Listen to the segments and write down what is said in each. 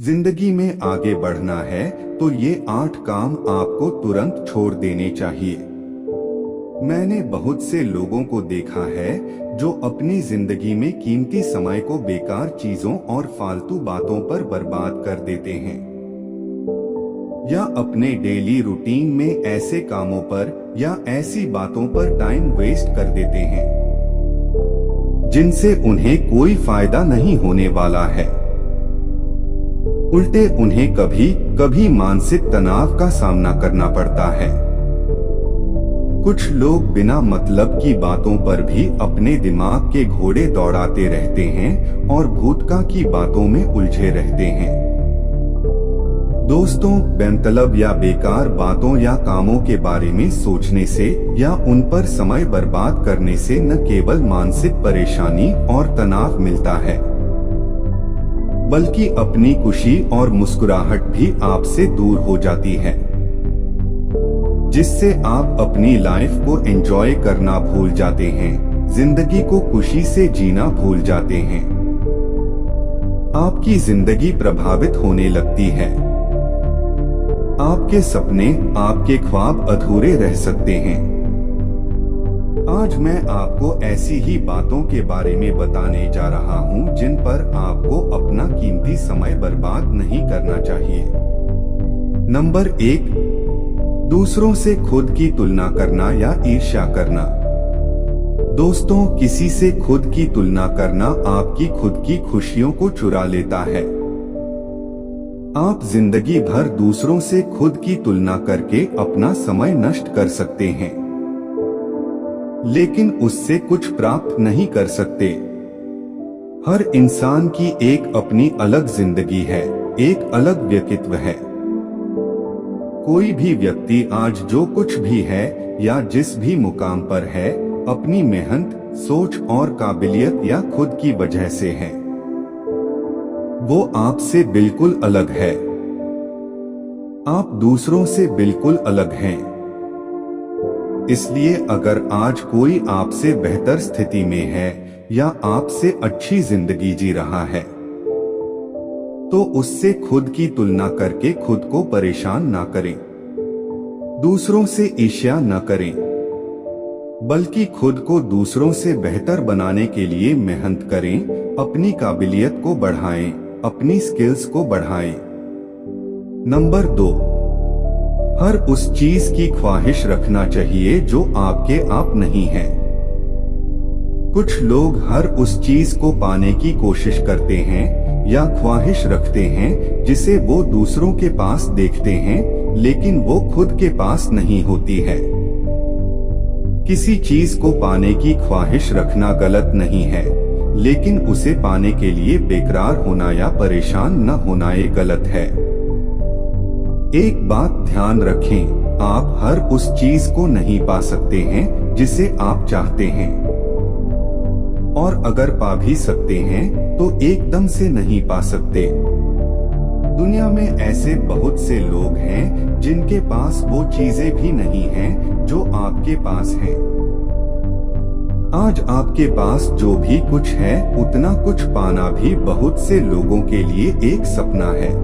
जिंदगी में आगे बढ़ना है तो ये 8 काम आपको तुरंत छोड़ देने चाहिए। मैंने बहुत से लोगों को देखा है जो अपनी जिंदगी में कीमती समय को बेकार चीजों और फालतू बातों पर बर्बाद कर देते हैं, या अपने डेली रूटीन में ऐसे कामों पर या ऐसी बातों पर टाइम वेस्ट कर देते हैं जिनसे उन्हें कोई फायदा नहीं होने वाला है। उल्टे उन्हें कभी कभी मानसिक तनाव का सामना करना पड़ता है। कुछ लोग बिना मतलब की बातों पर भी अपने दिमाग के घोड़े दौड़ाते रहते हैं और भूतकाल की बातों में उलझे रहते हैं। दोस्तों, बेमतलब या बेकार बातों या कामों के बारे में सोचने से या उन पर समय बर्बाद करने से न केवल मानसिक परेशानी और तनाव मिलता है, बल्कि अपनी खुशी और मुस्कुराहट भी आपसे दूर हो जाती है, जिससे आप अपनी लाइफ को एंजॉय करना भूल जाते हैं, जिंदगी को खुशी से जीना भूल जाते हैं। आपकी जिंदगी प्रभावित होने लगती है। आपके सपने, आपके ख्वाब अधूरे रह सकते हैं। आज मैं आपको ऐसी ही बातों के बारे में बताने जा रहा हूं जिन पर आपको अपना कीमती समय बर्बाद नहीं करना चाहिए। नंबर 1, दूसरों से खुद की तुलना करना या ईर्ष्या करना। दोस्तों, किसी से खुद की तुलना करना आपकी खुद की खुशियों को चुरा लेता है। आप जिंदगी भर दूसरों से खुद की तुलना करके अपना समय नष्ट कर सकते हैं, लेकिन उससे कुछ प्राप्त नहीं कर सकते। हर इंसान की एक अपनी अलग जिंदगी है, एक अलग व्यक्तित्व है। कोई भी व्यक्ति आज जो कुछ भी है या जिस भी मुकाम पर है, अपनी मेहनत, सोच और काबिलियत या खुद की वजह से है। वो आपसे बिल्कुल अलग है। आप दूसरों से बिल्कुल अलग हैं। इसलिए अगर आज कोई आपसे बेहतर स्थिति में है या आपसे अच्छी जिंदगी जी रहा है, तो उससे खुद की तुलना करके खुद को परेशान ना करें। दूसरों से ईर्ष्या न करें, बल्कि खुद को दूसरों से बेहतर बनाने के लिए मेहनत करें, अपनी काबिलियत को बढ़ाएं, अपनी स्किल्स को बढ़ाएं। नंबर 2, हर उस चीज की ख्वाहिश रखना चाहिए जो आपके आप नहीं है। कुछ लोग हर उस चीज को पाने की कोशिश करते हैं या ख्वाहिश रखते हैं जिसे वो दूसरों के पास देखते हैं, लेकिन वो खुद के पास नहीं होती है। किसी चीज को पाने की ख्वाहिश रखना गलत नहीं है, लेकिन उसे पाने के लिए बेकरार होना या परेशान न होना ये गलत है। एक बात ध्यान रखें, आप हर उस चीज को नहीं पा सकते हैं जिसे आप चाहते हैं, और अगर पा भी सकते हैं तो एकदम से नहीं पा सकते। दुनिया में ऐसे बहुत से लोग हैं जिनके पास वो चीजें भी नहीं हैं जो आपके पास हैं। आज आपके पास जो भी कुछ है, उतना कुछ पाना भी बहुत से लोगों के लिए एक सपना है।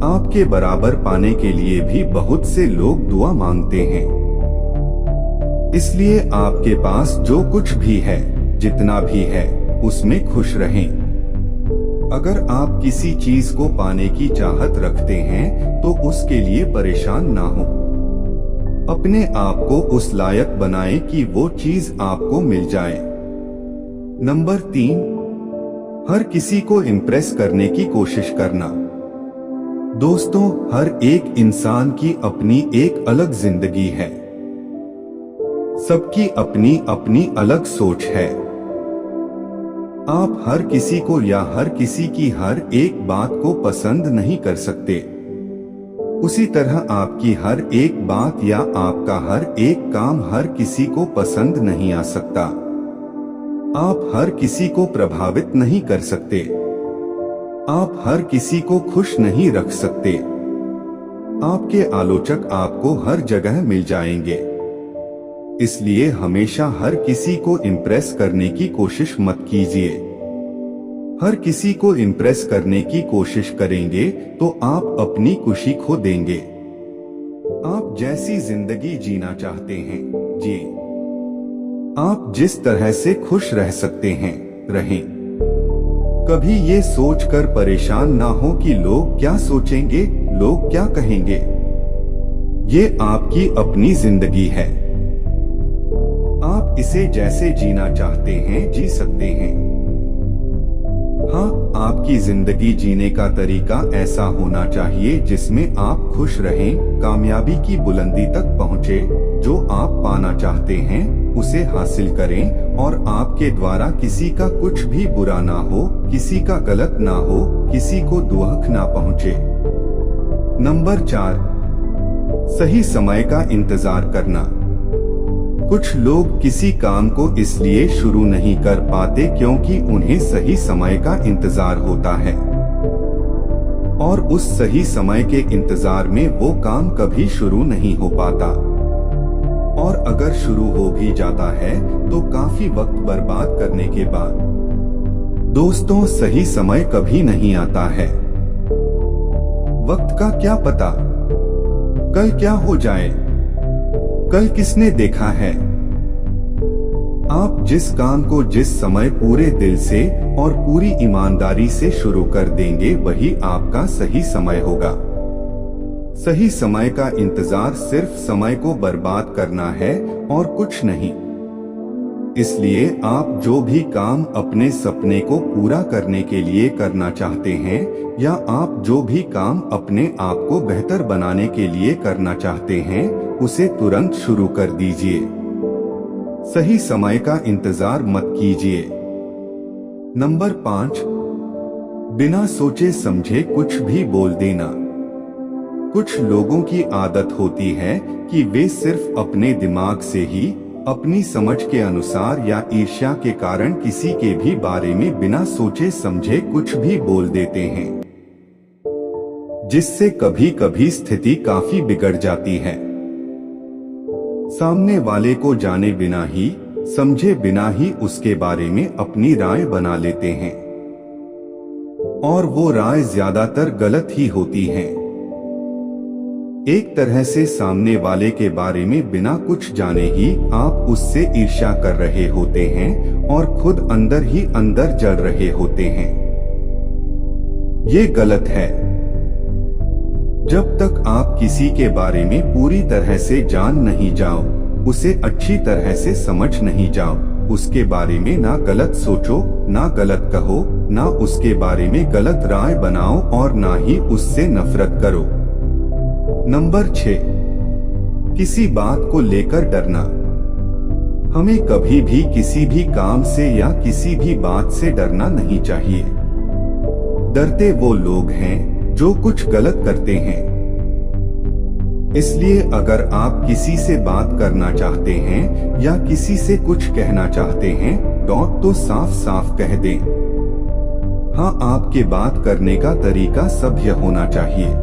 आपके बराबर पाने के लिए भी बहुत से लोग दुआ मांगते हैं। इसलिए आपके पास जो कुछ भी है, जितना भी है, उसमें खुश रहें। अगर आप किसी चीज को पाने की चाहत रखते हैं तो उसके लिए परेशान ना हो। अपने आप को उस लायक बनाएं कि वो चीज आपको मिल जाए। नंबर 3, हर किसी को इम्प्रेस करने की कोशिश करना। दोस्तों, हर एक इंसान की अपनी एक अलग जिंदगी है। सबकी अपनी अपनी अलग सोच है। आप हर किसी को या हर किसी की हर एक बात को पसंद नहीं कर सकते। उसी तरह आपकी हर एक बात या आपका हर एक काम हर किसी को पसंद नहीं आ सकता। आप हर किसी को प्रभावित नहीं कर सकते। आप हर किसी को खुश नहीं रख सकते। आपके आलोचक आपको हर जगह मिल जाएंगे। इसलिए हमेशा हर किसी को इम्प्रेस करने की कोशिश मत कीजिए। हर किसी को इम्प्रेस करने की कोशिश करेंगे तो आप अपनी खुशी खो देंगे। आप जैसी जिंदगी जीना चाहते हैं जिए। आप जिस तरह से खुश रह सकते हैं रहें। कभी ये सोचकर परेशान ना हो कि लोग क्या सोचेंगे, लोग क्या कहेंगे। ये आपकी अपनी जिंदगी है। आप इसे जैसे जीना चाहते हैं जी सकते हैं। हाँ, आपकी जिंदगी जीने का तरीका ऐसा होना चाहिए जिसमें आप खुश रहें, कामयाबी की बुलंदी तक पहुँचे, जो आप पाना चाहते हैं उसे हासिल करें और आपके द्वारा किसी का कुछ भी बुरा ना हो, किसी का गलत ना हो, किसी को दुख ना पहुँचे। नंबर 4, सही समय का इंतजार करना। कुछ लोग किसी काम को इसलिए शुरू नहीं कर पाते क्योंकि उन्हें सही समय का इंतजार होता है और उस सही समय के इंतजार में वो काम कभी शुरू नहीं हो पाता, और अगर शुरू हो भी जाता है तो काफी वक्त बर्बाद करने के बाद। दोस्तों, सही समय कभी नहीं आता है। वक्त का क्या पता कल क्या हो जाए, कल किसने देखा है। आप जिस काम को जिस समय पूरे दिल से और पूरी ईमानदारी से शुरू कर देंगे वही आपका सही समय होगा। सही समय का इंतजार सिर्फ समय को बर्बाद करना है और कुछ नहीं। इसलिए आप जो भी काम अपने सपने को पूरा करने के लिए करना चाहते हैं या आप जो भी काम अपने आप को बेहतर बनाने के लिए करना चाहते हैं उसे तुरंत शुरू कर दीजिए। सही समय का इंतजार मत कीजिए। नंबर 5, बिना सोचे समझे कुछ भी बोल देना। कुछ लोगों की आदत होती है कि वे सिर्फ अपने दिमाग से ही अपनी समझ के अनुसार या ईर्ष्या के कारण किसी के भी बारे में बिना सोचे समझे कुछ भी बोल देते हैं, जिससे कभी कभी स्थिति काफी बिगड़ जाती है। सामने वाले को जाने बिना ही, समझे बिना ही उसके बारे में अपनी राय बना लेते हैं और वो राय ज्यादातर गलत ही होती है। एक तरह से सामने वाले के बारे में बिना कुछ जाने ही आप उससे ईर्ष्या कर रहे होते हैं और खुद अंदर ही अंदर जल रहे होते हैं। ये गलत है। जब तक आप किसी के बारे में पूरी तरह से जान नहीं जाओ, उसे अच्छी तरह से समझ नहीं जाओ, उसके बारे में ना गलत सोचो, ना गलत कहो, ना उसके बारे में गलत राय बनाओ और ना ही उससे नफरत करो। नंबर 6, किसी बात को लेकर डरना। हमें कभी भी किसी भी काम से या किसी भी बात से डरना नहीं चाहिए। डरते वो लोग हैं जो कुछ गलत करते हैं। इसलिए अगर आप किसी से बात करना चाहते हैं या किसी से कुछ कहना चाहते हैं तो साफ साफ कह दें। हाँ, आपके बात करने का तरीका सभ्य होना चाहिए।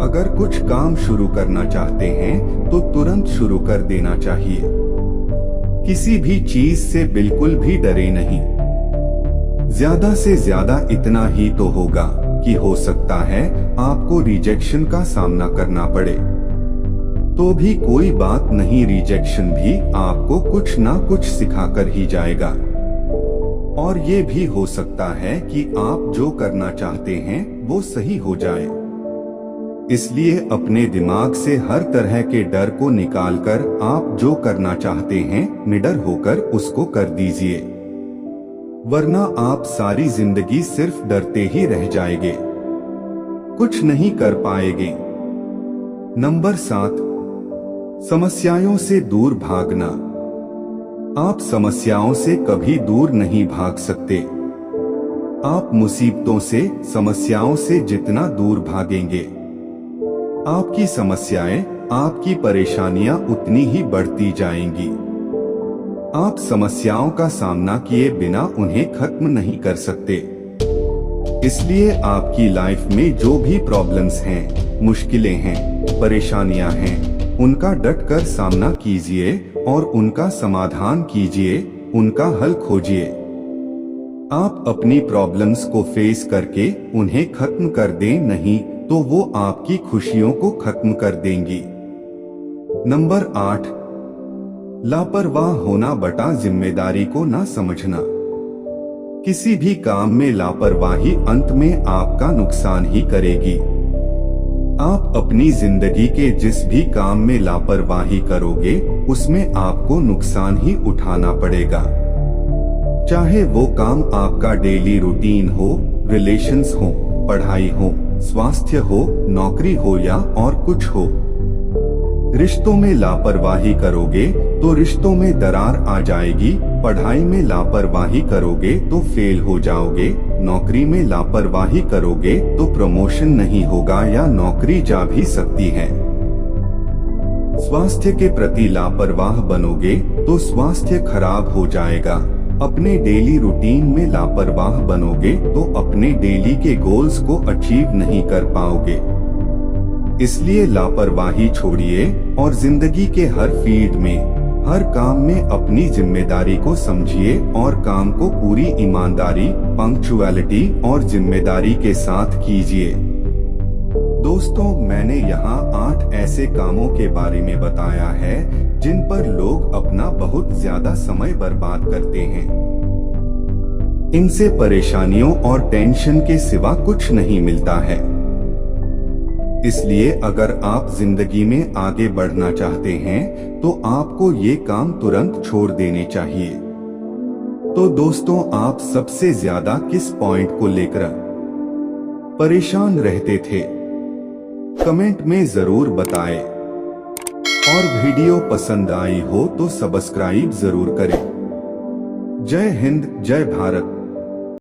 अगर कुछ काम शुरू करना चाहते हैं तो तुरंत शुरू कर देना चाहिए। किसी भी चीज से बिल्कुल भी डरे नहीं। ज्यादा से ज्यादा इतना ही तो होगा कि हो सकता है आपको रिजेक्शन का सामना करना पड़े, तो भी कोई बात नहीं, रिजेक्शन भी आपको कुछ ना कुछ सिखाकर ही जाएगा। और ये भी हो सकता है कि आप जो करना चाहते हैं वो सही हो जाए। इसलिए अपने दिमाग से हर तरह के डर को निकालकर आप जो करना चाहते हैं निडर होकर उसको कर दीजिए, वरना आप सारी जिंदगी सिर्फ डरते ही रह जाएंगे, कुछ नहीं कर पाएंगे। नंबर 7, समस्याओं से दूर भागना। आप समस्याओं से कभी दूर नहीं भाग सकते। आप मुसीबतों से, समस्याओं से जितना दूर भागेंगे, आपकी समस्याएं, आपकी परेशानियां उतनी ही बढ़ती जाएंगी। आप समस्याओं का सामना किए बिना उन्हें खत्म नहीं कर सकते। इसलिए आपकी लाइफ में जो भी प्रॉब्लम्स हैं, मुश्किलें हैं, परेशानियां हैं, उनका डटकर सामना कीजिए और उनका समाधान कीजिए, उनका हल खोजिए। आप अपनी प्रॉब्लम्स को फेस करके उन्हें खत्म कर दें, नहीं तो वो आपकी खुशियों को खत्म कर देंगी। नंबर 8, लापरवाह होना बटा जिम्मेदारी को ना समझना। किसी भी काम में लापरवाही अंत में आपका नुकसान ही करेगी। आप अपनी जिंदगी के जिस भी काम में लापरवाही करोगे उसमें आपको नुकसान ही उठाना पड़ेगा। चाहे वो काम आपका डेली रूटीन हो, रिलेशंस हो, पढ़ाई हो, स्वास्थ्य हो, नौकरी हो या और कुछ हो। रिश्तों में लापरवाही करोगे तो रिश्तों में दरार आ जाएगी, पढ़ाई में लापरवाही करोगे तो फेल हो जाओगे, नौकरी में लापरवाही करोगे तो प्रमोशन नहीं होगा या नौकरी जा भी सकती है। स्वास्थ्य के प्रति लापरवाह बनोगे तो स्वास्थ्य खराब हो जाएगा। अपने डेली रूटीन में लापरवाह बनोगे तो अपने डेली के गोल्स को अचीव नहीं कर पाओगे। इसलिए लापरवाही छोड़िए और जिंदगी के हर फील्ड में, हर काम में अपनी जिम्मेदारी को समझिए और काम को पूरी ईमानदारी, पंक्चुअलिटी और जिम्मेदारी के साथ कीजिए। दोस्तों, मैंने यहाँ 8 ऐसे कामों के बारे में बताया है जिन पर लोग अपना बहुत ज्यादा समय बर्बाद करते हैं। इनसे परेशानियों और टेंशन के सिवा कुछ नहीं मिलता है। इसलिए अगर आप जिंदगी में आगे बढ़ना चाहते हैं तो आपको ये काम तुरंत छोड़ देने चाहिए। तो दोस्तों, आप सबसे ज्यादा किस पॉइंट को लेकर परेशान रहते थे? कमेंट में जरूर बताएं। और वीडियो पसंद आई हो तो सब्सक्राइब जरूर करें। जय हिंद, जय भारत।